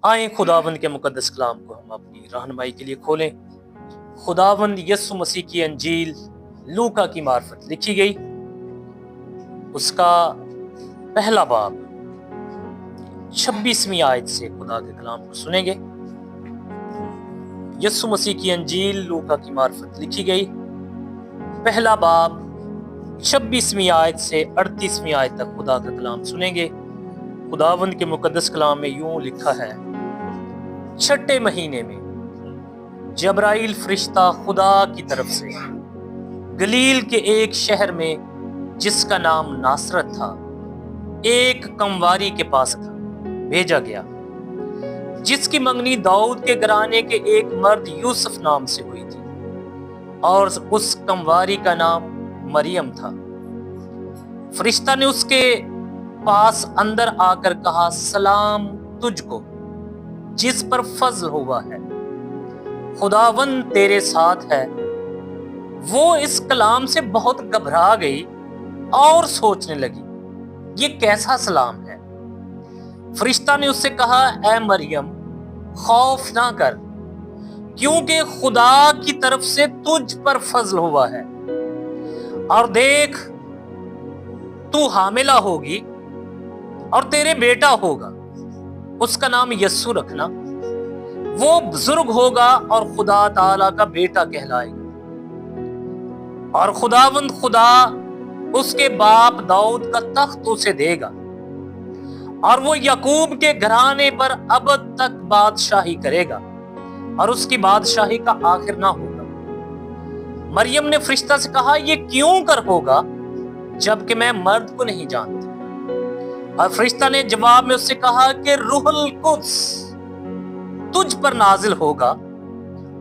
आए खुदावंद के मुकद्दस कलाम को हम अपनी रहनुमाई के लिए खोलें। खुदावंद यीशु मसीह की अंजील लूका की मार्फत लिखी गई, उसका पहला बाब 26वीं आयत से खुदा के कलाम को सुनेंगे। यीशु मसीह की अंजील लूका की मार्फत लिखी गई, पहला बाब 26वीं आयत से 38वीं आयत तक खुदा का कलाम सुनेंगे। खुदावंद के मुकद्दस कलाम में यूं लिखा है, छठे महीने में जबराइल फरिश्ता खुदा की तरफ से गलील के एक शहर में जिसका नाम नासरत था, एक कंवारी के पास था, भेजा गया, जिसकी मंगनी दाऊद के घराने के एक मर्द यूसुफ नाम से हुई थी, और उस कंवारी का नाम मरियम था। फरिश्ता ने उसके पास अंदर आकर कहा, सलाम तुझको जिस पर फजल हुआ है, खुदावंद तेरे साथ है। वो इस कलाम से बहुत घबरा गई और सोचने लगी, ये कैसा सलाम है। फरिश्ता ने उससे कहा, ऐ मरियम, खौफ ना कर, क्योंकि खुदा की तरफ से तुझ पर फजल हुआ है, और देख तू हामिला होगी और तेरे बेटा होगा, उसका नाम यस्सु रखना। वो बुजुर्ग होगा और खुदा ताला का बेटा कहलाएगा, और खुदावंद खुदा उसके बाप दाऊद का तख्त उसे देगा, और वो याकूब के घराने पर अबद तक बादशाही करेगा, और उसकी बादशाही का आखिर ना होगा। मरियम ने फरिश्ता से कहा, ये क्यों कर होगा जबकि मैं मर्द को नहीं जानती। और फरिश्ता ने जवाब में उससे कहा कि रूहुल कुद्स तुझ पर नाजिल होगा,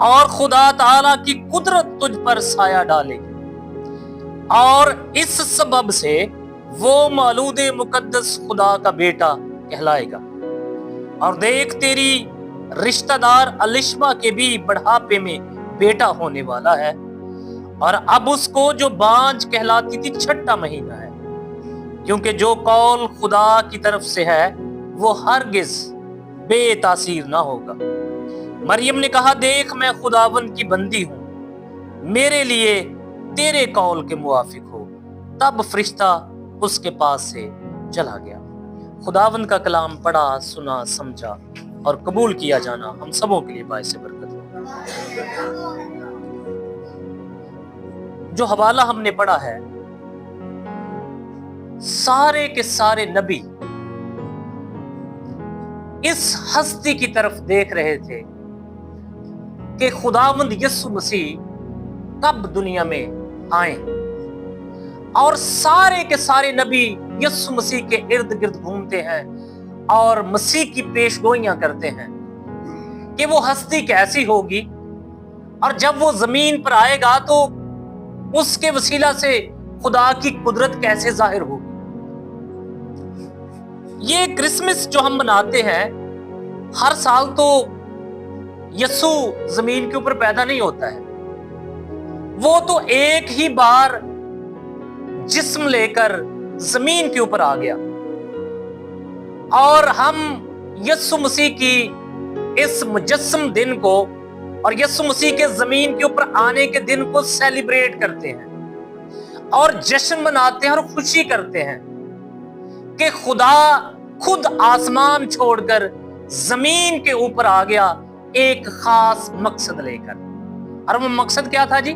और खुदा ताला की कुदरत तुझ पर साया डालेगी, और इस सबब से वो मौलूदे मुकद्दस खुदा का बेटा कहलाएगा। और देख तेरी रिश्तेदार अलिशमा के भी बढ़ापे में बेटा होने वाला है, और अब उसको जो बांझ कहलाती थी छठा महीना है, क्योंकि जो कौल खुदा की तरफ से है वो हरगिज बेतासीर ना होगा। मरियम ने कहा, देख मैं खुदावंद की बंदी हूं, मेरे लिए तेरे कौल के मुआफिक हो। तब फरिश्ता उसके पास से चला गया। खुदावंद का कलाम पढ़ा, सुना, समझा और कबूल किया जाना हम सबों के लिए बाइस बरकत हो। जो हवाला हमने पढ़ा है, सारे के सारे नबी इस हस्ती की तरफ देख रहे थे कि खुदावंद यीशु मसीह कब दुनिया में आए, और सारे के सारे नबी यीशु मसीह के इर्द गिर्द घूमते हैं और मसीह की पेशगोइयां करते हैं कि वो हस्ती कैसी होगी, और जब वो जमीन पर आएगा तो उसके वसीला से खुदा की कुदरत कैसे जाहिर होगी। ये क्रिसमस जो हम मनाते हैं हर साल, तो यीशु जमीन के ऊपर पैदा नहीं होता है, वो तो एक ही बार जिस्म लेकर जमीन के ऊपर आ गया, और हम यीशु मसीह की इस मुजस्सम दिन को और यीशु मसीह के जमीन के ऊपर आने के दिन को सेलिब्रेट करते हैं और जश्न मनाते हैं और खुशी करते हैं कि खुदा खुद आसमान छोड़कर जमीन के ऊपर आ गया एक खास मकसद लेकर। और वो मकसद क्या था जी?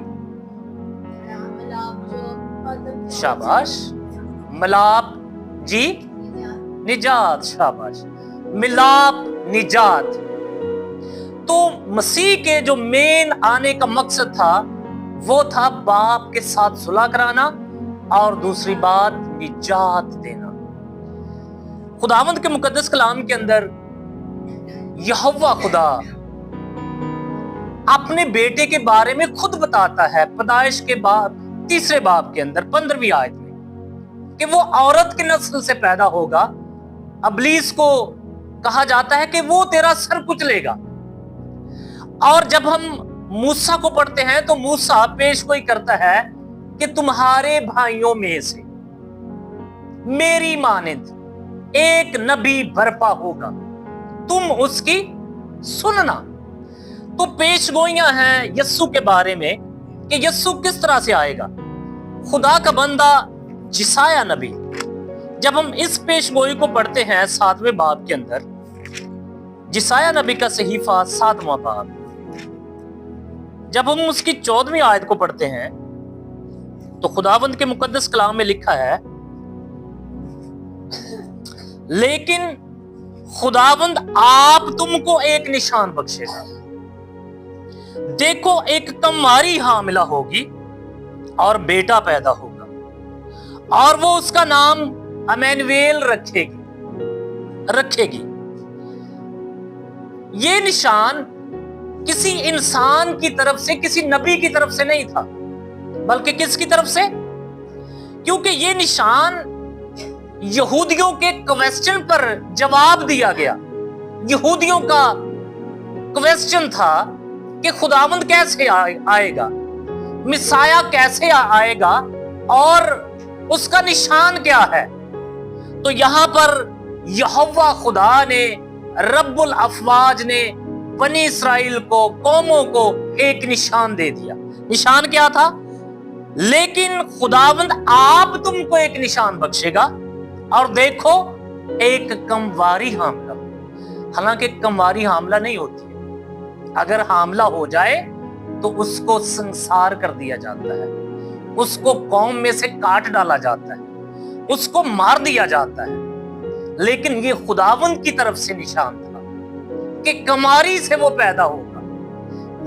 शाबाश, मिलाप जी, निजात, शाबाश, मिलाप, निजात। तो मसीह के जो मेन आने का मकसद था वो था बाप के साथ सुलह कराना, और दूसरी बात निजात देना। खुदावंद के मुकद्दस कलाम के अंदर यहोवा खुदा अपने बेटे के बारे में खुद बताता है, पैदाइश के बाद 3 बाब के अंदर 15वीं आयत में, कि वो औरत के नस्ल से पैदा होगा। अबलीस को कहा जाता है कि वो तेरा सर कुचलेगा। और जब हम मूसा को पढ़ते हैं तो मूसा पेशगोई करता है कि तुम्हारे भाइयों में से मेरी मानिंद एक नबी बर्पा होगा, तुम उसकी सुनना। तो पेशगोइयां हैं यस्सु के बारे में कि यस्सु किस तरह से आएगा। खुदा का बंदा जिसाया नबी, जब हम इस पेशगोई को पढ़ते हैं 7वें बाब के अंदर, जिसाया नबी का सहीफा 7वां बाब, जब हम उसकी 14वीं आयत को पढ़ते हैं तो खुदावंद के मुकद्दस कलाम में लिखा है, लेकिन खुदावंद आप तुमको एक निशान बख्शेगा। देखो एक कमारी हामिला होगी और बेटा पैदा होगा और वो उसका नाम अमैनुएल रखेगी। ये निशान किसी इंसान की तरफ से, किसी नबी की तरफ से नहीं था, बल्कि किसकी तरफ से? क्योंकि ये निशान यहूदियों के क्वेश्चन पर जवाब दिया गया। यहूदियों का क्वेश्चन था कि खुदावंद कैसे आएगा, मिसाया कैसे आएगा और उसका निशान क्या है। तो यहां पर यहोवा खुदा ने, रब्बुल अफवाज ने बनी इस्राएल को, कौमों को एक निशान दे दिया। निशान क्या था? लेकिन खुदावंद आप तुमको एक निशान बख्शेगा और देखो एक कमवारी हामला। हालांकि कमवारी हामला नहीं होती है, अगर हामला हो जाए तो उसको संसार कर दिया जाता है, उसको कौम में से काट डाला जाता है, उसको मार दिया जाता है। लेकिन ये खुदावंद की तरफ से निशान था कि कमारी से वो पैदा होगा,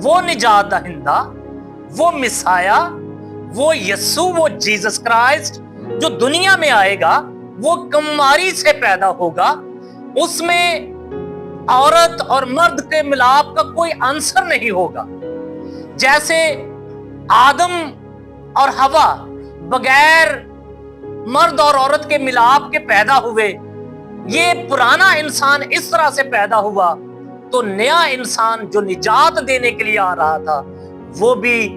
वो निजात दहिंदा, वो मिसाया, वो यस्सु, वो जीसस क्राइस्ट जो दुनिया में आएगा, वो कमारी से पैदा होगा। उसमें औरत और मर्द के मिलाप का कोई आंसर नहीं होगा। जैसे आदम और हवा बगैर मर्द और औरत के मिलाप के पैदा हुए, ये पुराना इंसान इस तरह से पैदा हुआ, तो नया इंसान जो निजात देने के लिए आ रहा था वो भी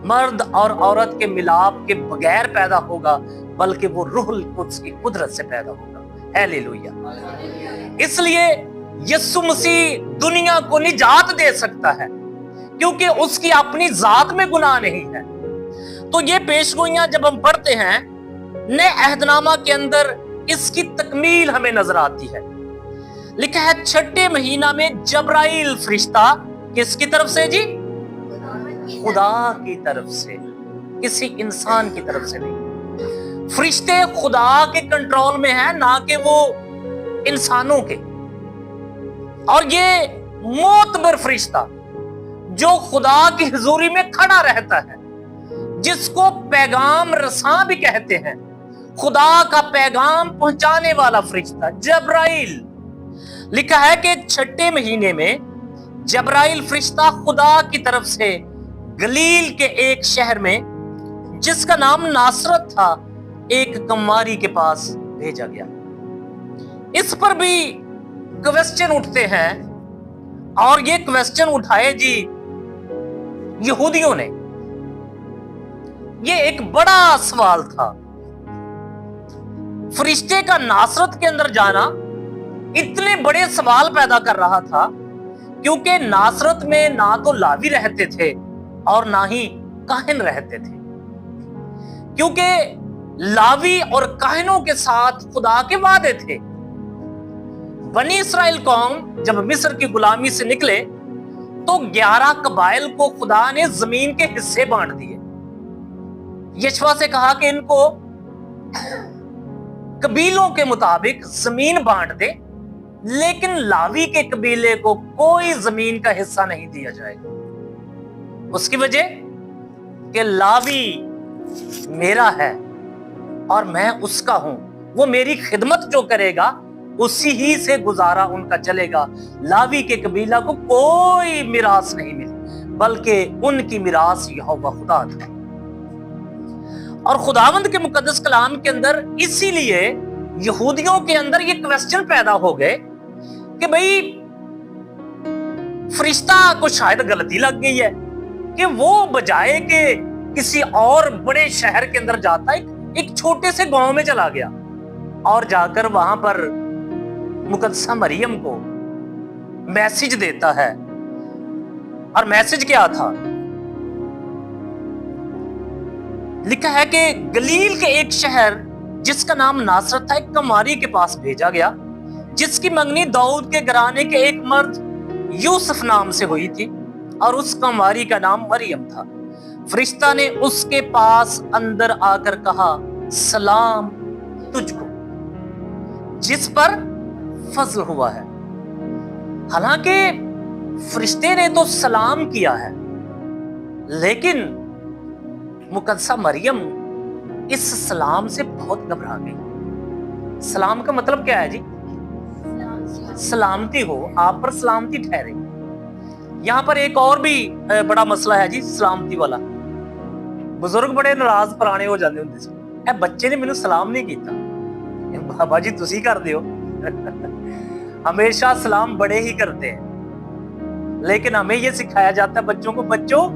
मर्द और औरत के मिलाप के बगैर पैदा होगा, बल्कि वो रूहुल कुद्स की कुदरत से पैदा होगा। हालेलुया। इसलिए यीशु मसीह दुनिया को निजात दे सकता है क्योंकि उसकी अपनी जात में गुनाह नहीं है। तो ये पेशगोइयां जब हम पढ़ते हैं नए अहदनामा के अंदर, इसकी तकमील हमें नजर आती है। लिखा है 6ठे महीना में जब्राइल फरिश्ता किसकी तरफ से जी? खुदा की तरफ से, किसी इंसान की तरफ से नहीं। फरिश्ते खुदा के कंट्रोल में है, ना कि वो इंसानों के। और ये मोतबर फरिश्ता जो खुदा की हुजूरी में खड़ा रहता है, जिसको पैगाम रसां भी कहते हैं, खुदा का पैगाम पहुंचाने वाला फरिश्ता जब्राइल। लिखा है कि 6ठे महीने में जब्राइल फरिश्ता खुदा की तरफ से गलील के एक शहर में जिसका नाम नासरत था, एक कमारी के पास भेजा गया। इस पर भी क्वेश्चन उठते हैं, और ये क्वेश्चन उठाए जी यहूदियों ने। ये एक बड़ा सवाल था। फरिश्ते का नासरत के अंदर जाना इतने बड़े सवाल पैदा कर रहा था, क्योंकि नासरत में ना तो लावी रहते थे और ना ही काहिन रहते थे। क्योंकि लावी और काहिनों के साथ खुदा के वादे थे। बनी इस्राएल कौम जब मिस्र की गुलामी से निकले तो 11 कबाइल को खुदा ने जमीन के हिस्से बांट दिए। यशवा से कहा कि इनको कबीलों के मुताबिक जमीन बांट दे, लेकिन लावी के कबीले को कोई जमीन का हिस्सा नहीं दिया जाएगा। उसकी वजह कि लावी मेरा है और मैं उसका हूं, वो मेरी खिदमत जो करेगा उसी ही से गुजारा उनका चलेगा। लावी के कबीला को कोई मिरास नहीं मिली, बल्कि उनकी मिरास यहोवा खुदा था। और खुदावंद के मुकद्दस कलाम के अंदर इसीलिए यहूदियों के अंदर ये क्वेश्चन पैदा हो गए कि भाई फरिश्ता को शायद गलती लग गई है कि वो बजाय के किसी और बड़े शहर के अंदर जाता, एक छोटे से गांव में चला गया और जाकर वहां पर मुकद्दसा मरियम को मैसेज देता है। और मैसेज क्या था? लिखा है कि गलील के एक शहर जिसका नाम नासरत था, एक कमारी के पास भेजा गया जिसकी मंगनी दाऊद के घराने के एक मर्द यूसुफ नाम से हुई थी और उस कमारी का नाम मरियम था। फरिश्ता ने उसके पास अंदर आकर कहा, सलाम तुझको जिस पर फजल हुआ है। हालांकि फरिश्ते ने तो सलाम किया है, लेकिन मुकद्दसा मरियम इस सलाम से बहुत घबरा गई। सलाम का मतलब क्या है जी? सलामती हो, आप पर सलामती ठहरे। यहां पर एक और भी बड़ा मसला है जी, सलामती वाला। बुजुर्ग बड़े नाराज पुराने हो जाते होंगे सी, ए बच्चे ने मैनू सलाम नहीं किया। बाबा जी तुसी कर दियो। हमेशा सलाम बड़े ही करते हैं, लेकिन हमें यह सिखाया जाता है बच्चों को, बच्चों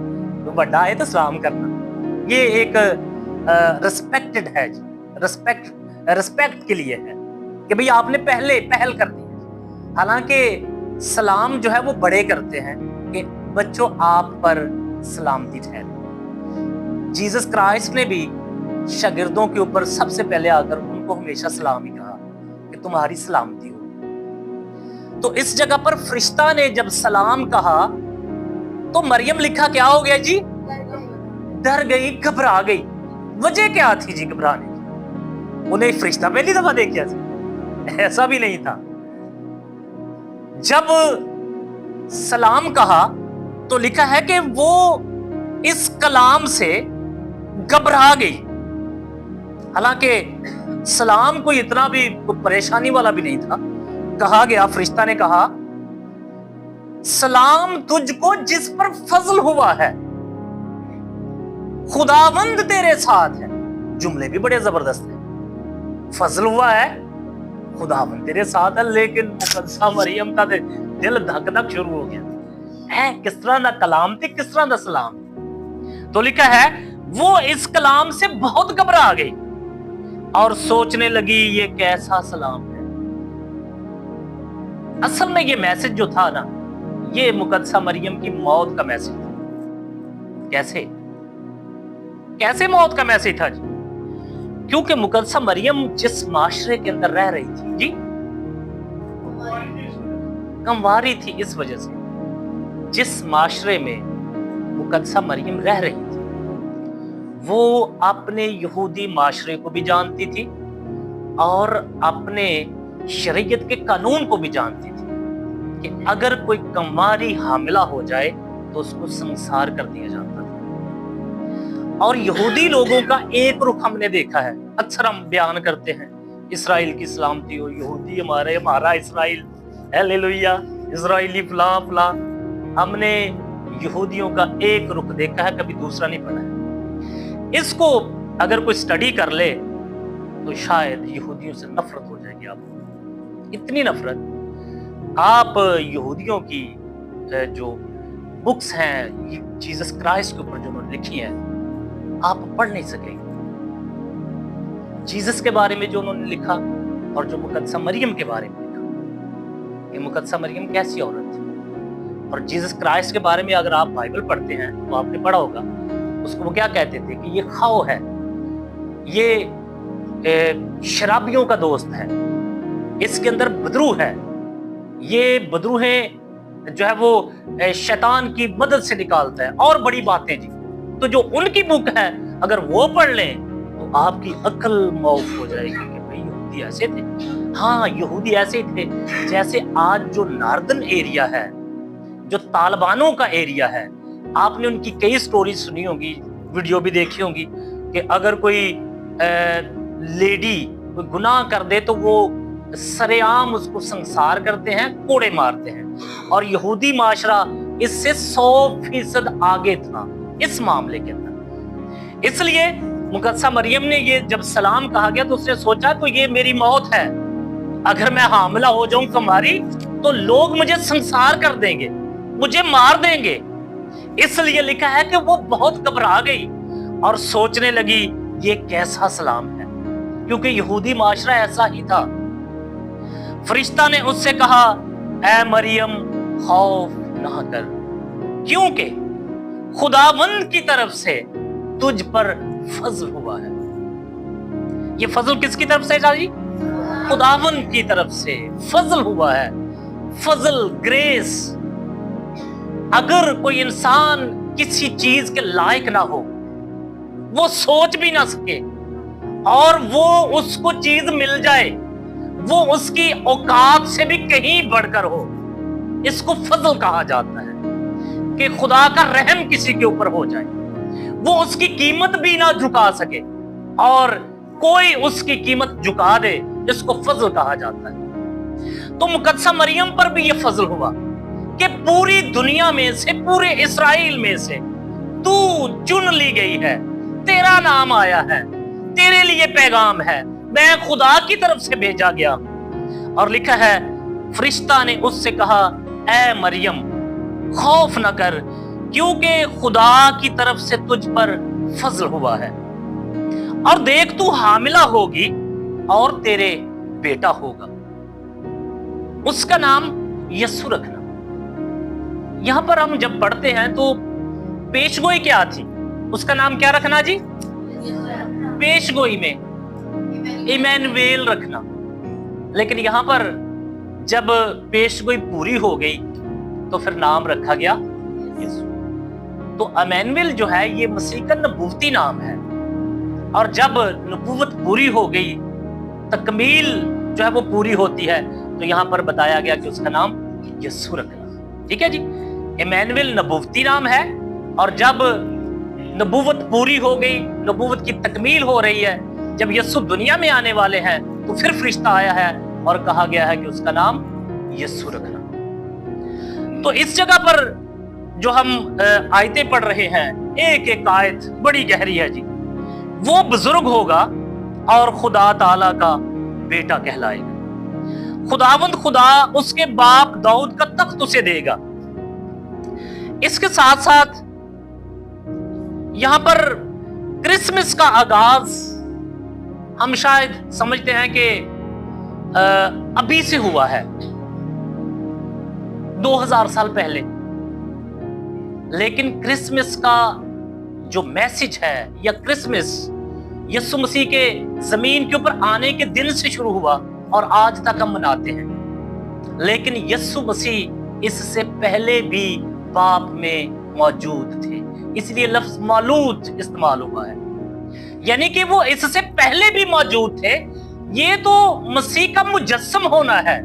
बड़ा है तो सलाम करना। ये एक रिस्पेक्टेड है जी, रिस्पेक्ट के लिए है कि भाई आपने पहल कर दी। हालांकि सलाम जो है वो बड़े करते हैं कि बच्चों आप पर सलामती ठहरे। जीसस क्राइस्ट ने भी शागिर्दों के ऊपर सबसे पहले आकर उनको हमेशा सलाम ही कहा कि तुम्हारी सलामती हो। तो इस जगह पर फरिश्ता ने जब सलाम कहा तो मरियम लिखा क्या हो गया जी? डर गई, घबरा गई। वजह क्या थी जी घबराने की? उन्हें फरिश्ता पहली दफा देखा था? ऐसा भी नहीं था। जब सलाम कहा तो लिखा है कि वो इस कलाम से घबरा गई। हालांकि सलाम कोई इतना भी परेशानी वाला भी नहीं था। कहा गया, फरिश्ता ने कहा, सलाम तुझको जिस पर फजल हुआ है, खुदावंद तेरे साथ है। जुमले भी बड़े जबरदस्त हैं। फजल हुआ है, खुदावंद तेरे साथ है, लेकिन मुकद्दसा मरियम का दिल धक धक शुरू हो गया। किस तरह का कलाम थे, किस तरह का सलाम। तो लिखा है वो इस कलाम से बहुत घबरा गई और सोचने लगी ये कैसा सलाम है। असल में ये मैसेज जो था ना, ये मुकद्दसा मरियम की मौत का मैसेज था। कैसे मौत का मैसेज था जी? क्योंकि मुकद्दसा मरियम जिस माशरे के अंदर रह रही थी जी, कंवारी थी। इस वजह से जिस माशरे में मुकद्दसा मरियम रह रही थी, वो अपने यहूदी माशरे को भी जानती थी और अपने शरीयत के कानून को भी जानती थी कि अगर कोई कंवारी हामिला हो जाए तो उसको संसार कर दिया जाता था। और यहूदी लोगों का एक रुख हमने देखा है, अक्सर हम बयान करते हैं, इस्राइल की सलामती हो, यहूदी हमारा इस्राइल, हालेलुया, इस्राइली फला फला। हमने यहूदियों का एक रुख देखा है, कभी दूसरा नहीं पढ़ा है। इसको अगर कोई स्टडी कर ले तो शायद यहूदियों से नफरत हो जाएगी आपको। इतनी नफरत। आप यहूदियों की जो बुक्स हैं जीसस क्राइस्ट के ऊपर जो उन्होंने लिखी हैं, आप पढ़ नहीं सकेंगे। जीसस के बारे में जो उन्होंने लिखा और जो मुकद्दसा मरियम के बारे में लिखा, कि मुकद्दसा मरियम कैसी औरत थी। और जीसस क्राइस्ट के बारे में अगर आप बाइबल पढ़ते हैं तो आपने पढ़ा होगा, उसको वो क्या कहते थे कि ये खाओ है, ये शराबियों का दोस्त है, इसके अंदर बदरू है, ये बदरूहें जो है वो शैतान की मदद से निकालता है, और बड़ी बातें जी। तो जो उनकी बुक है अगर वो पढ़ लें तो आपकी अक्ल मौफ हो जाएगी कि भाई यहूदी ऐसे थे। हाँ, यहूदी ऐसे थे जैसे आज जो नॉर्दर्न एरिया है, जो तालिबानों का एरिया है, आपने उनकी कई स्टोरीज सुनी होगी, वीडियो भी देखी होंगी कि अगर कोई लेडी कोई गुनाह कर दे तो वो सरेआम उसको संसार करते हैं, कोड़े मारते हैं। और यहूदी माशरा इससे 100% आगे था इस मामले के अंदर। इसलिए मुकद्दसा मरियम ने ये जब सलाम कहा गया तो उसने सोचा तो ये मेरी मौत है, अगर मैं हामिला हो जाऊं कुमारी तो लोग मुझे संसार कर देंगे, मुझे मार देंगे। इसलिए लिखा है कि वो बहुत घबरा गई और सोचने लगी ये कैसा सलाम है, क्योंकि यहूदी माशरा ऐसा ही था। फरिश्ता ने उससे कहा, ऐ मरियम खौफ ना कर, क्योंकि खुदावंद की तरफ से तुझ पर फजल हुआ है। ये फजल किसकी तरफ से जी? खुदावंद की तरफ से फजल हुआ है। फजल, ग्रेस। अगर कोई इंसान किसी चीज के लायक ना हो, वो सोच भी ना सके, और वो उसको चीज मिल जाए, वो उसकी औकात से भी कहीं बढ़कर हो, इसको फजल कहा जाता है। कि खुदा का रहम किसी के ऊपर हो जाए, वो उसकी कीमत भी ना झुका सके और कोई उसकी कीमत झुका दे, इसको फजल कहा जाता है। तो मुकद्दसा मरियम पर भी ये फजल हुआ कि पूरी दुनिया में से, पूरे इस्राएल में से तू चुन ली गई है, तेरा नाम आया है, तेरे लिए पैगाम है, मैं खुदा की तरफ से भेजा गया। और लिखा है, फरिश्ता ने उससे कहा, ऐ मरियम खौफ न कर, क्योंकि खुदा की तरफ से तुझ पर फजल हुआ है। और देख, तू हामिला होगी और तेरे बेटा होगा, उसका नाम यस्सु रखना। यहां पर हम जब पढ़ते हैं तो पेशगोई क्या थी? उसका नाम क्या रखना जी? पेशगोई में इमैनुएल रखना। लेकिन यहां पर जब पेशगोई पूरी हो गई तो फिर नाम रखा गया यीशु। तो इमैनुएल जो है ये मसीह का नबूवती नाम है, और जब नबूवत पूरी हो गई, तकमील जो है वो पूरी होती है, तो यहां पर बताया गया कि उसका नाम यीशु रखना। ठीक है जी, इमैनुएल नबूवती नाम है, और जब नबूवत पूरी हो गई, नबूवत की तकमील हो रही है, जब यीशु दुनिया में आने वाले हैं, तो फिर फरिश्ता आया है और कहा गया है कि उसका नाम यीशु रखना। तो इस जगह पर जो हम आयतें पढ़ रहे हैं, एक एक आयत बड़ी गहरी है जी। वो बुजुर्ग होगा और खुदा ताला का बेटा कहलाएगा। खुदावंद खुदा उसके बाप दाऊद का तख्त उसे देगा। इसके साथ साथ यहां पर क्रिसमस का आगाज हम शायद समझते हैं कि अभी से हुआ है, 2000 साल पहले। लेकिन क्रिसमस का जो मैसेज है, या क्रिसमस यीशु मसीह के जमीन के ऊपर आने के दिन से शुरू हुआ और आज तक हम मनाते हैं। लेकिन यीशु मसीह इससे पहले भी बाप में मौजूद थे, इसलिए लफ्ज मौलूद इस्तेमाल हुआ है, यानी कि वो इससे पहले भी मौजूद थे। ये तो मसीह का मुजस्सम होना है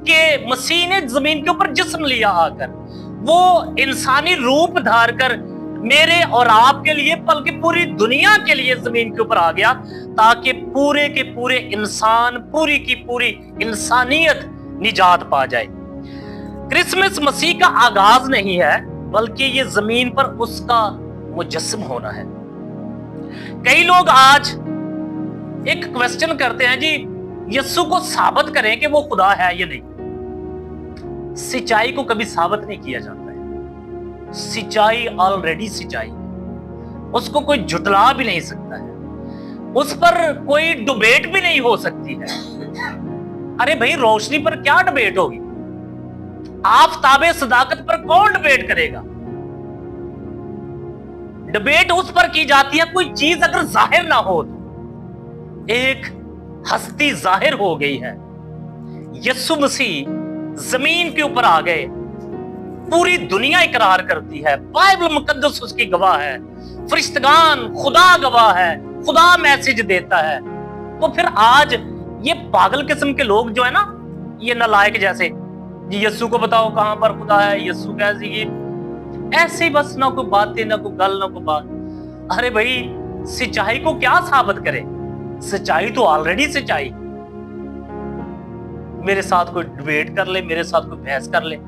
कि मसीह ने जमीन के ऊपर जिस्म लिया आकर, वो इंसानी रूप धार कर मेरे और आपके लिए, बल्कि पूरी दुनिया के लिए जमीन के ऊपर आ गया, ताकि पूरे के पूरे इंसान, पूरी की पूरी इंसानियत निजात पा जाए। क्रिसमस मसीह का आगाज नहीं है, बल्कि ये जमीन पर उसका मुजस्सम होना है। कई लोग आज एक क्वेश्चन करते हैं जी, यीशु को साबित करें कि वो खुदा है या नहीं। सच्चाई को कभी साबित नहीं किया जाता है, सच्चाई ऑलरेडी सच्चाई, उसको कोई जुटला भी नहीं सकता है, उस पर कोई डिबेट भी नहीं हो सकती है। अरे भाई, रोशनी पर क्या डिबेट होगी? आफताबे सदाकत पर कौन डिबेट करेगा? डिबेट उस पर की जाती है कोई चीज अगर जाहिर ना हो तो। एक हस्ती जाहिर हो गई है, यीशु मसीह जमीन के ऊपर आ गए, पूरी दुनिया इकरार करती है, बाइबल मुकद्दस उसकी गवाह है, फरिश्तगान, खुदा गवाह है, खुदा मैसेज देता है। तो फिर आज ये पागल किस्म के लोग जो है ना, ये नालायक जैसे, जी यीशु को बताओ कहां पर खुदा है, यीशु कैसे, ये ऐसे ही बस, ना कोई बातें, ना कोई गल, ना कोई बात। अरे भाई, सच्चाई को क्या साबित करे? सच्चाई तो ऑलरेडी सच्चाई। मेरे साथ कोई डिबेट कर ले, मेरे साथ कोई बहस कर ले,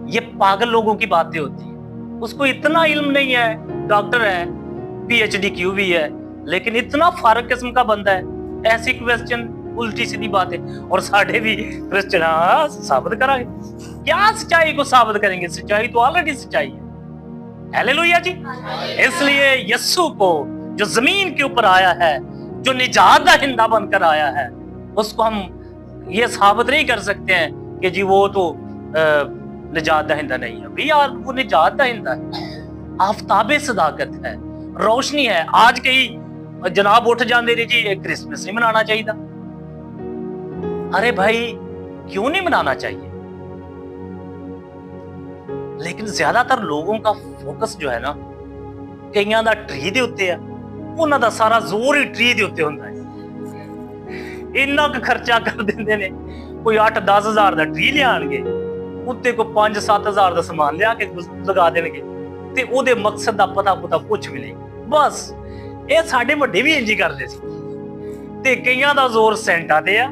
ये पागल लोगों की बातें होती है। उसको इतना इल्म नहीं है, डॉक्टर है, PhD की भी है, लेकिन इतना फारक किस्म का बंदा है, ऐसी क्वेश्चन, उल्टी सीधी बातें। और साढ़े भी क्वेश्चन साबित कराए, क्या सच्चाई को साबित करेंगे? सच्चाई तो ऑलरेडी सच्चाई है। हालेलुया जी। इसलिए यीशु को जो जमीन के ऊपर आया है, जो निजात दहिंदा बनकर आया है, उसको हम ये साबित नहीं कर सकते हैं कि जी वो तो निजात दहिंदा नहीं है भी यार, वो निजात दहिंदा है, आफ्ताबे सदाकत है, रोशनी है। आज कई जनाब उठ जाते ने जी क्रिसमस नहीं मनाना चाहिए। अरे भाई क्यों नहीं मनाना चाहिए? लेकिन ज्यादातर लोगों का फोकस जो है ना, कईयां दा ट्री दे उत्ते है, उन्हां दा सारा जोर ही ट्री दे उत्ते हुंदा है। इन्ना क खर्चा कर दिंदे ने, कोई 8-10 हज़ार दा ट्री लियाणगे, उत्ते को 5-7 हज़ार दा सामान लिया के लगा देणगे ते ओदे मकसद दा पता कुछ भी नहीं। बस ਇਹ ਸਾਡੇ ਵੱਡੇ ਵੀ ਇੰਜ ਹੀ ਕਰਦੇ ਸੀ। ਤੇ ਕਈਆਂ ਦਾ ਜ਼ੋਰ ਸੈਂਟਾ ਤੇ ਆ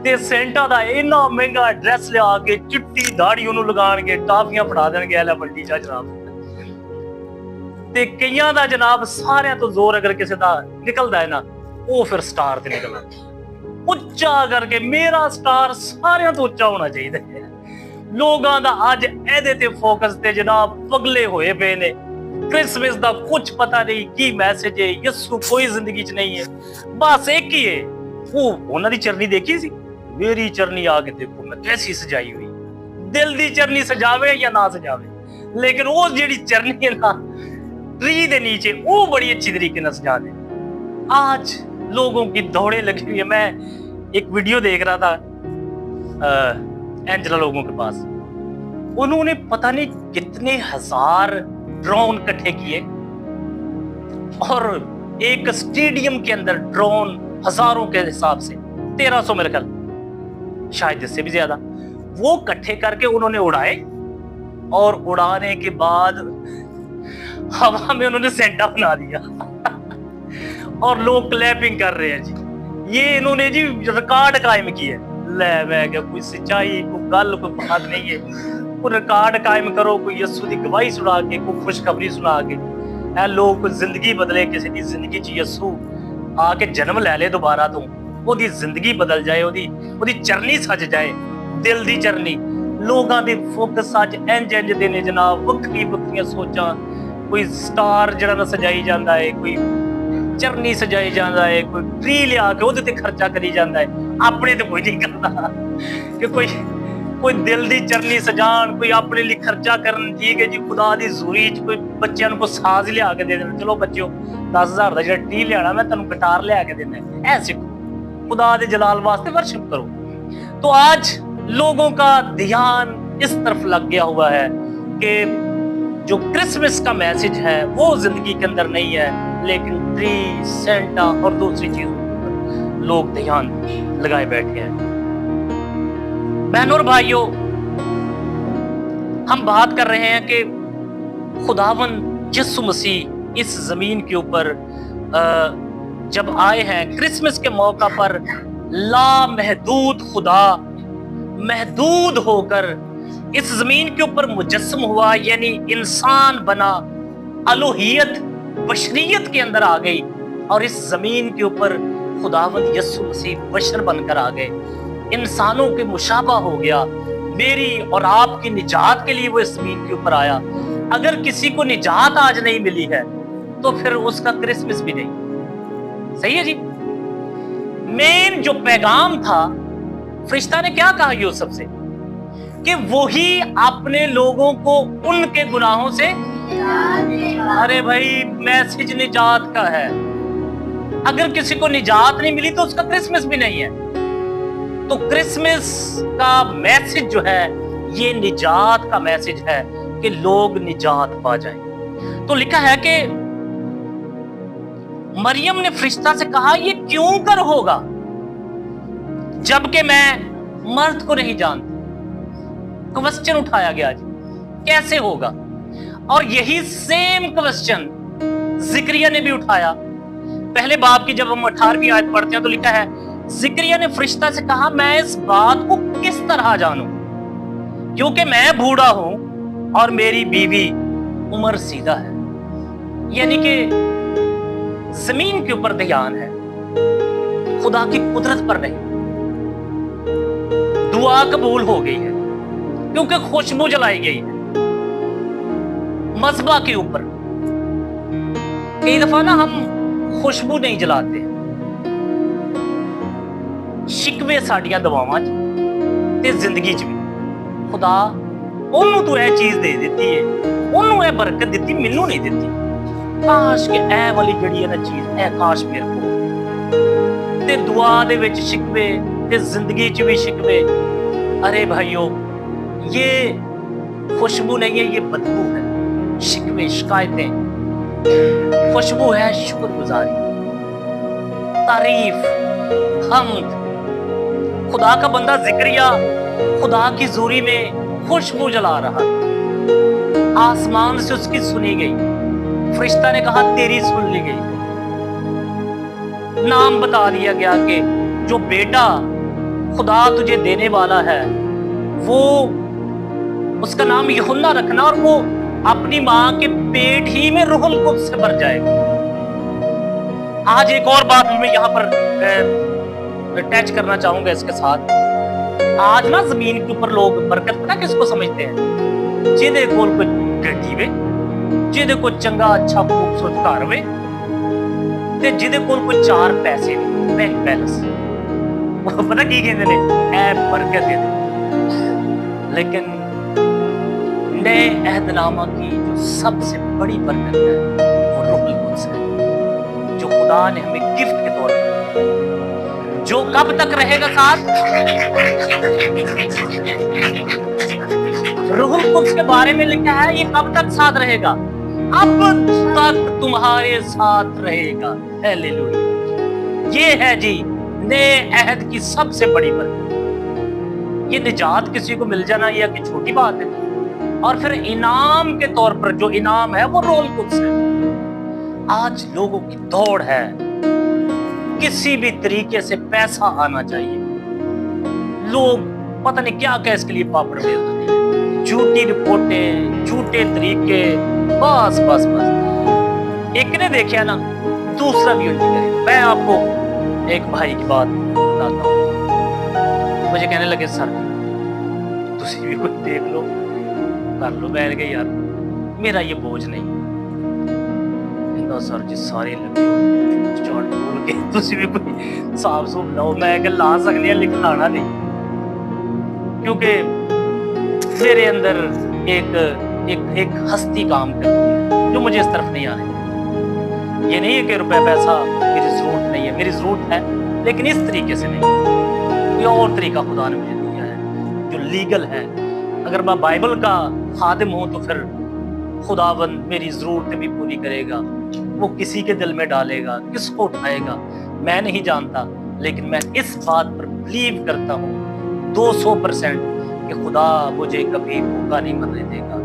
ਤੇ ਸੈਂਟਾ ਦਾ ਇੰਨਾ ਮਹਿੰਗਾ ਡਰੈਸ ਲਿਆ ਕੇ ਚਿੱਟੀ ਦਾੜੀ ਉਹਨੂੰ ਲਗਾਣਗੇ, ਟਾਫੀਆਂ ਫੜਾ ਦੇਣਗੇ, ਲੈ ਵੱਡੀ ਚਾ ਜਨਾਬ। ਤੇ ਕਈਆਂ ਦਾ ਜਨਾਬ ਸਾਰਿਆਂ ਤੋਂ ਜ਼ੋਰ ਅਗਰ ਕਿਸੇ ਦਾ ਨਿਕਲਦਾ ਹੈ ਨਾ, ਉਹ ਫਿਰ ਸਟਾਰ ਤੇ ਨਿਕਲਦਾ ਉੱਚਾ ਕਰਕੇ, ਮੇਰਾ ਸਟਾਰ ਸਾਰਿਆਂ ਤੋਂ ਉੱਚਾ ਹੋਣਾ ਚਾਹੀਦਾ ਹੈ। ਲੋਕਾਂ ਦਾ ਅੱਜ ਇਹਦੇ ਤੇ ਫੋਕਸ ਤੇ ਜਨਾਬ ਪਗਲੇ ਹੋਏ ਪਏ ਨੇ। क्रिसमस का कुछ पता नहीं की मैसेज है, यसू कोई जिंदगी च नहीं है, बस एक ही है। वो उन्हां दी चरनी देखी सी, मेरी चरनी आके देखो मैं कैसी सजाई हुई। दिल दी चरनी सजावे या ना सजावे, लेकिन वो जेड़ी चरनी है ना ट्री दे नीचे, वो बड़ी अच्छी तरीके से सजा दे। आज लोगों की दौड़े लगी हुई है। मैं एक वीडियो देख रहा था एंजेला लोगों के पास, उन्होंने पता नहीं कितने हजार ड्रोन इकट्ठे किए और एक स्टेडियम के अंदर ड्रोन हजारों के हिसाब से 1300 मेरे ख्याल, शायद इससे भी ज्यादा, वो इकट्ठे करके उन्होंने उड़ाए और उड़ाने के बाद हवा में उन्होंने सेंटा बना दिया और लोग क्लैपिंग कर रहे हैं जी। ये इन्होंने जी रिकॉर्ड कायम किया। ले मैं क्या, कोई सच्चाई कोई गल कोई बात नहीं है, रिकॉर्ड कायम करो, कोई यसू की गवाही सुना के, कोई खुशखबरी सुना के, ऐ लोग कोई जिंदगी बदले, किसी की जिंदगी च यसू आके जन्म ले ले दोबारा, तो ओदी जिंदगी बदल जाए, ओदी चरनी सज जाए, दिल दी चरनी। लोगों दे फोकस अज इंज दे ने जनाब, वक्री वक्रियां सोचां, कोई स्टार जिहड़ा ना सजाई जांदा है, कोई चरनी सजाई जांदा है, कोई ट्री लिया के ओदे ते खर्चा करी जांदा है। अपने ते कोई नहीं करदा कि कोई दिल दी चरनी सजान, कोई अपने लिए खर्चा करन। ठीक है जी, खुदा दी हज़ूरी च कोई बच्चों को साज लिया के दे देना, चलो बच्चों 10 हज़ार का जो टी लिया मैं तेन गिटार लिया के देना, ऐ सीखो, खुदा दे जलाल वास्ते वर्शिप करो। तो आज लोगों का ध्यान इस तरफ लग गया हुआ है कि जो क्रिसमस का मैसेज है वो जिंदगी के अंदर नहीं है, लेकिन ट्री, सेंटा और दूसरी चीजों पर लोग ध्यान लगाए बैठे हैं। बहनों और भाइयों, हम बात कर रहे हैं कि खुदावन यीशु मसीह इस जमीन के ऊपर जब आए हैं, क्रिसमस के मौका पर लामहदूद खुदा महदूद होकर इस जमीन के ऊपर मुजस्सम हुआ, यानी इंसान बना, अलूहियत बशरियत के अंदर आ गई और इस जमीन के ऊपर खुदावन यीशु मसीह बशर बनकर आ गए, इंसानों के मुशाबा हो गया। मेरी और आपकी निजात के लिए वो इस जमीन के ऊपर आया। अगर किसी को निजात आज नहीं मिली है तो फिर उसका क्रिसमस भी नहीं। सही है जी। मेन जो पैगाम था, फरिश्ता ने क्या कहा यूसुफ से कि वही अपने लोगों को उनके गुनाहों से, अरे भाई मैसेज निजात का है। अगर किसी को निजात नहीं मिली तो उसका क्रिसमस भी नहीं है। तो क्रिसमस का मैसेज जो है ये निजात का मैसेज है कि लोग निजात पा जाएं। तो लिखा है कि मरियम ने फरिश्ता से कहा, ये क्यों कर होगा जबकि मैं मर्द को नहीं जानती। क्वेश्चन उठाया गया जी, कैसे होगा? और यही सेम क्वेश्चन जिक्रिया ने भी उठाया। पहले बाब की जब हम 18वीं आयत पढ़ते हैं तो लिखा है, जिक्रिया ने फरिश्ता से कहा, मैं इस बात को किस तरह जानूं, क्योंकि मैं बूढ़ा हूं और मेरी बीवी उम्र सीधा है। यानी कि जमीन के ऊपर ध्यान है, खुदा की कुदरत पर नहीं। दुआ कबूल हो गई है क्योंकि खुशबू जलाई गई है मज़बा के ऊपर। कई दफा ना हम खुशबू नहीं जलाते, शिकवे साड़ियां दवावां ते जिंदगी च भी खुदा ਉਹਨੂੰ ਤੂੰ ਇਹ ਚੀਜ਼ ਦੇ ਦਿੱਤੀ ਹੈ, ਉਹਨੂੰ ਇਹ ਬਰਕਤ ਦਿੱਤੀ, ਮੈਨੂੰ ਨਹੀਂ ਦਿੱਤੀ। ਕਾਸ਼ ਕਿ ਇਹ ਵਾਲੀ ਜਿਹੜੀ ਹੈ ਨਾ ਚੀਜ਼, ਇਹ ਕਾਸ਼ ਮੇਰੇ ਕੋਲ। ਤੇ ਦੁਆ ਦੇ ਵਿੱਚ ਸ਼ਿਕਵੇ ਤੇ ਜ਼ਿੰਦਗੀ 'ਚ ਵੀ ਸ਼ਿਕਵੇ। अरे भाइयों, ये खुशबू नहीं है, ये बदबू है। शिकवे, शिकायतें, खुशबू है शुक्रगुजारी, तारीफ, हम्द। खुदा का बंदा जिक्रिया खुदा की ज़ूरी में खुशबू जला रहा था। आसमान से उसकी सुनी गई, फरिश्ता ने कहा तेरी सुन ली गई। नाम बता दिया गया कि जो बेटा खुदा तुझे देने वाला है वो, उसका नाम यूहन्ना रखना, और वो अपनी माँ के पेट ही में रूहुल कुद्स से भर जाएगा। आज एक और बात मैं यहाँ पर अटैच करना चाहूंगा इसके साथ। आज ना जमीन के ऊपर लोग बरकत पता किसको समझते हैं? जिहदे कोल कोई गड्डी वे, जिहदे कोल चंगा अच्छा खूबसूरत घर वे, ते जिहदे कोल कोई 4 पैसे वे, बैंक बैलेंस। पता की कहते ने ऐ बरकत दे। लेकिन नए अहदनामा की जो सबसे बड़ी बरकत है वो रूहुल कुद्स है, जो खुदा ने हमें गिफ्ट के तौर पर, जो कब तक रहेगा साथ। रूहुल कुद्स के बारे में लिखा है ये कब तक साथ रहेगा? अब तक तुम्हारे साथ रहेगा। हालेलुया। ये है जी नए अहद की सबसे बड़ी बरकत। ये निजात किसी को मिल जाना यह कि छोटी बात है, और फिर इनाम के तौर पर जो इनाम है वो रूहुल कुद्स है। आज लोगों की दौड़ है, किसी भी तरीके से पैसा आना चाहिए। लोग पता नहीं क्या क्या इसके लिए पापड़ बेलते हैं, झूठी रिपोर्टें, झूठे तरीके, बस बस बस। एक ने देखा ना दूसरा भी उल्टी करेगा। मैं आपको एक भाई की बात बताता हूँ। मुझे कहने लगे सर तुसी भी कुछ देख लो कर लो। मैं कहा यार मेरा ये बोझ नहीं। कहता सर जी सारे लगे चौड़ बोल के तुसी भी कोई साफ सूफ लाओ। मैं ला सकते हैं लेकिन लाना नहीं, क्योंकि मेरे अंदर एक एक एक हस्ती काम करती है जो मुझे इस तरफ नहीं आने। ये नहीं है कि रुपए पैसा मेरी जरूरत नहीं है, मेरी जरूरत है, लेकिन इस तरीके से नहीं। कोई और तरीका खुदा ने मुझे दिया है जो लीगल है। अगर मैं बाइबल का खादिम हूं तो फिर खुदावंद मेरी जरूरतें भी पूरी करेगा। वो किसी के दिल में डालेगा, किसको उठाएगा मैं नहीं जानता, लेकिन मैं इस बात पर बिलीव करता हूँ 200% कि खुदा मुझे कभी भूखा नहीं मरने देगा,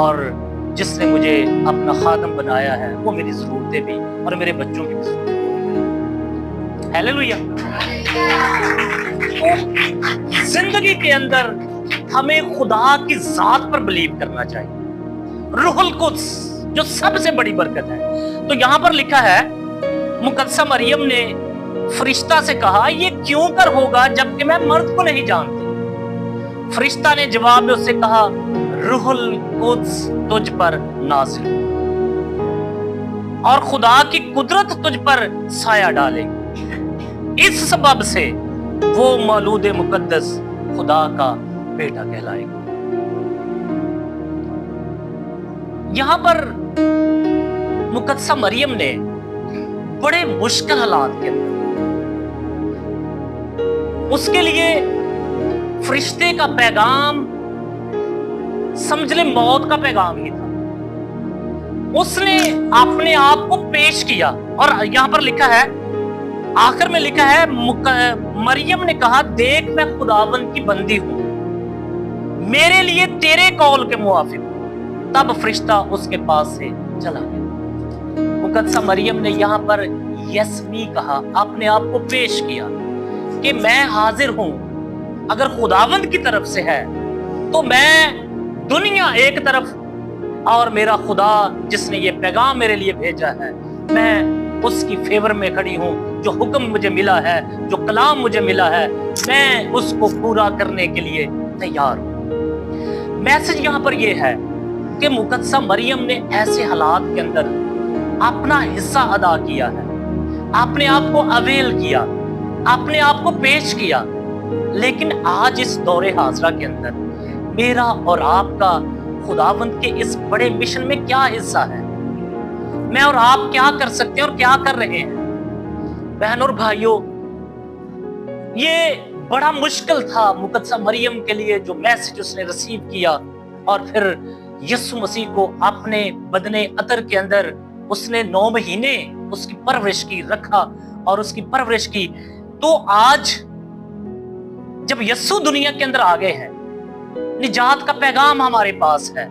और जिसने मुझे अपना खादम बनाया है वो मेरी जरूरतें भी और मेरे बच्चों की भी जरूरतें। हालेलुया। जिंदगी के अंदर हमें खुदा की जात पर बिलीव करना चाहिए। रूहुल कुद्स जो सबसे बड़ी बरकत है। तो यहां पर लिखा है मुकद्दसा मरियम ने फरिश्ता से कहा ये क्यों कर होगा जबकि मैं मर्द को नहीं जानती। फरिश्ता ने जवाब में उससे कहा रूहुल कुद्स तुझ पर नाज़िल और खुदा की कुदरत तुझ पर साया डालेगी। इस सबब से वो मौलूद मुकद्दस खुदा का बेटा कहलाएगा। यहां पर मुकद्दसा मरियम ने बड़े मुश्किल हालात के अंदर उसके लिए फरिश्ते का पैगाम समझ ले मौत का पैगाम ही था। उसने अपने आप को पेश किया, और यहां पर लिखा है आखिर में लिखा है मरियम ने कहा देख मैं खुदावंद की बंदी हूं, मेरे लिए तेरे कौल के मुआफिक। तब फरिश्ता उसके पास से चला गया। मुकद्दसा मरियम ने यहां पर यस्मी कहा, अपने आप को पेश किया कि मैं हाजिर हूं। अगर खुदावंद की तरफ से है तो मैं दुनिया एक तरफ और मेरा खुदा जिसने ये पैगाम मेरे लिए भेजा है मैं उसकी फेवर में खड़ी हूं। जो हुक्म मुझे मिला है, जो कलाम मुझे मिला है, मैं उसको पूरा करने के लिए तैयार हूं। मैसेज यहां पर यह है कि मुकद्दसा मरियम ने ऐसे हालात के अंदर अपना हिस्सा अदा किया है, अपने आप को अवेल किया, अपने आप को पेश किया। लेकिन आज इस दौरे हाजरा के अंदर मेरा और आपका खुदावंद के इस बड़े मिशन में क्या हिस्सा है? मैं और आप क्या कर सकते हैं और क्या कर रहे हैं? बहन और भाइयों, ये बड़ा मुश्किल था मुकद्दसा मरियम के लिए जो मैसेज उसने रिसीव किया और फिर यीशु मसीह को अपने बदने अतर के अंदर उसने 9 महीने उसकी परवरिश की, रखा और उसकी परवरिश की। तो आज जब यीशु दुनिया के अंदर आ गए हैं, निजात का पैगाम हमारे पास है।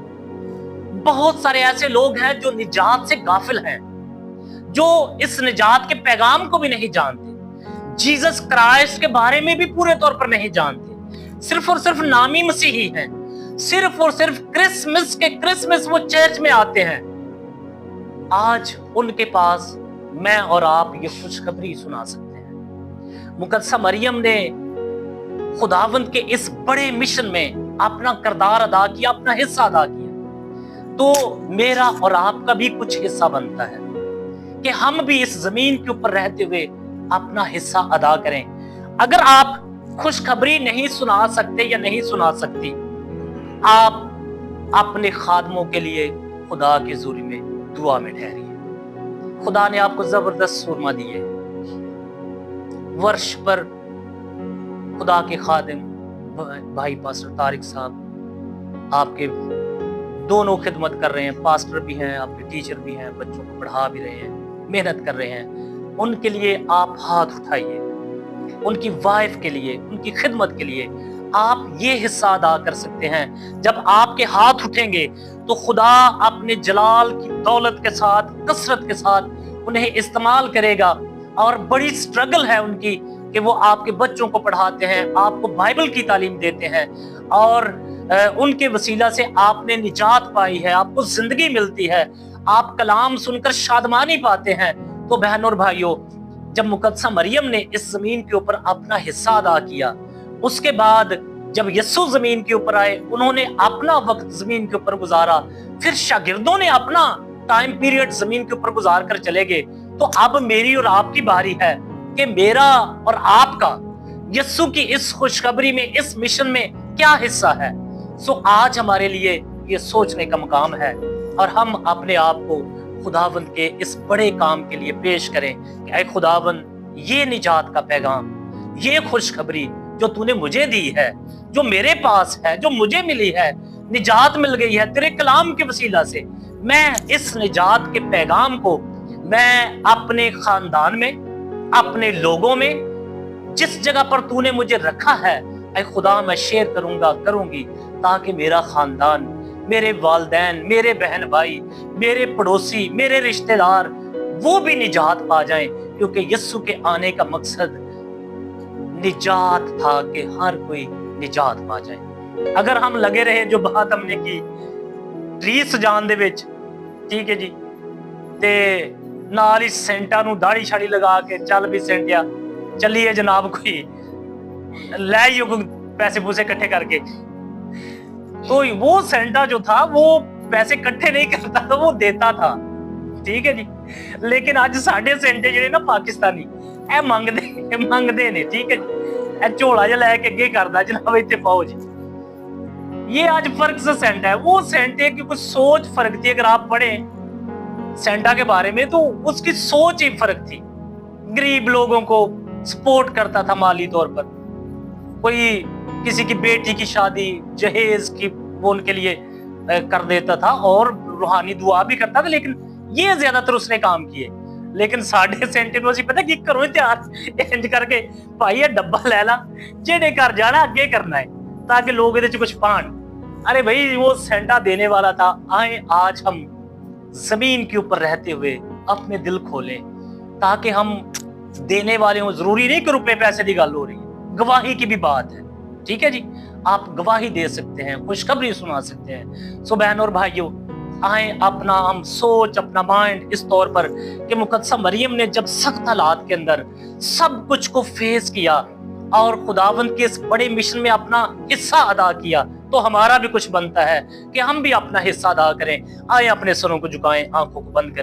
बहुत सारे ऐसे लोग हैं जो निजात से गाफिल हैं, जो इस निजात के पैगाम को भी नहीं जानते, जीसस क्राइस्ट के बारे में भी पूरे तौर पर नहीं जानते, सिर्फ और सिर्फ नामी मसीही हैं, सिर्फ और सिर्फ क्रिसमस वो चर्च में आते हैं। आज उनके पास मैं और आप ये खुशखबरी सुना सकते हैं। मुकद्दसा मरियम ने खुदावंद के इस बड़े मिशन में अपना किरदार अदा किया, अपना हिस्सा अदा किया। तो मेरा और आपका भी कुछ हिस्सा बनता है कि हम भी इस जमीन के ऊपर रहते हुए अपना हिस्सा अदा करें। अगर आप खुशखबरी नहीं सुना सकते या नहीं सुना सकती, आप अपने खादमों के लिए खुदा की हुजूरी में दुआ में ठहरिए। खुदा ने आपको जबरदस्त सुरमा दी है। वर्ष पर खुदा के खादिम भाई पास्टर तारिक साहब आपके दोनों खिदमत कर रहे हैं, पास्टर भी हैं, आपके टीचर भी हैं, बच्चों को पढ़ा भी रहे हैं, मेहनत कर रहे हैं। उनके लिए आप हाथ उठाइए, उनकी वाइफ के लिए, उनकी खिदमत के लिए आप ये हिस्सा अदा कर सकते हैं। जब आपके हाथ उठेंगे तो खुदा अपने जलाल की दौलत के साथ, कसरत के साथ उन्हें इस्तेमाल करेगा। और बड़ी स्ट्रगल है उनकी कि वो आपके बच्चों को पढ़ाते हैं, आपको बाइबल की तालीम देते हैं और उनके वसीला से आपने निजात पाई है, आपको जिंदगी मिलती है, आप कलाम सुनकर शादमानी पाते हैं। तो बहनों और भाइयों, जब मुकद्दसा मरियम ने इस जमीन के ऊपर अपना हिस्सा अदा किया, उसके बाद जब यीशु जमीन के ऊपर आए, उन्होंने अपना वक्त जमीन के ऊपर गुजारा, फिर शागिर्दों ने अपना टाइम पीरियड जमीन के ऊपर गुजार कर चले गए। तो अब मेरी और आपकी बारी है कि मेरा और आपका यीशु की इस खुशखबरी में, इस मिशन में क्या हिस्सा है। सो आज हमारे लिए ये सोचने का मकाम है और हम अपने आप को खुदावंद के इस बड़े काम के लिए पेश करें कि ऐ खुदावंद, ये निजात का पैगाम, ये खुशखबरी जो तूने मुझे दी है, जो मेरे पास है, जो मुझे मिली है, निजात मिल गई है तेरे कलाम के वसीला से, मैं इस निजात के पैगाम को मैं अपने खानदान में, अपने लोगों में, जिस जगह पर तूने मुझे रखा है, ऐ खुदा मैं शेयर करूंगी ताकि मेरा खानदान, मेरे वालिदैन, मेरे बहन भाई, मेरे पड़ोसी, मेरे रिश्तेदार वो भी निजात पा जाएं। क्योंकि यीशु के आने का मकसद निजात था कि हर कोई निजात पा जाए। अगर हम लगे रहे जो बात हमने की ट्री सजान दे विच, ठीक है जी, ते नाल ही सेंटा नू दाढ़ी शाड़ी लगा के चल भी सेंटिया चलिए जनाब, कोई ले पैसे पूसे इकट्ठे करके, तो वो सेंटा जो था वो पैसे इकट्ठे नहीं करता था, वो देता था, ठीक है जी। लेकिन आज साढ़े सेंटे ਜਿਹੜੇ ना पाकिस्तानी ए मंगदे ने, ठीक है जी, ए झोला जिहा लेके अगे करदा जनाब इत्थे पाओ जी। ये आज फर्क से सेंटा है, वो सेंटे की कुछ सोच फर्क थी। अगर आप पढ़े सेंटा के बारे में तो उसकी सोच ही फर्क थी। गरीब लोगों को सपोर्ट करता था माली तौर पर, कोई किसी की बेटी की शादी, जहेज की, वो उनके लिए कर देता था और रूहानी दुआ भी करता था। लेकिन ये ज्यादातर उसने काम किए। लेकिन साढ़े सेंटे ਨੂੰ ਅਸੀਂ ਪਤਾ ਕੀ ਘਰੋਂ ਤਿਆਰ ਇੰਜ ਕਰਕੇ ਭਾਈ ਇਹ ਡੱਬਾ ਲੈ ਲਾ, ਜਿਹੜੇ ਘਰ ਜਾਣਾ ਅੱਗੇ करना है ताकि लोग ਇਹਦੇ ਚ कुछ पान। अरे भाई वो सेंटा देने वाला था। आए आज हम जमीन के ऊपर रहते हुए अपने दिल खोलें ताकि हम देने वाले हो। जरूरी नहीं कि रुपए पैसे की गल हो रही है, गवाही की भी बात है, ठीक है जी। आप गवाही दे सकते हैं, खुशखबरी सुना सकते हैं। सो बहनों और भाइयों, आए अपना हम सोच, अपना माइंड इस तौर पर कि मुकद्दसा मरियम ने जब सख्त हालात के अंदर सब कुछ को फेस किया और खुदावंद के इस बड़े मिशन में अपना हिस्सा अदा किया, तो हमारा भी कुछ बनता है कि हम भी अपना हिस्सा अदा करें। आए अपने सरों को झुकाएं, आंखों को बंद करें।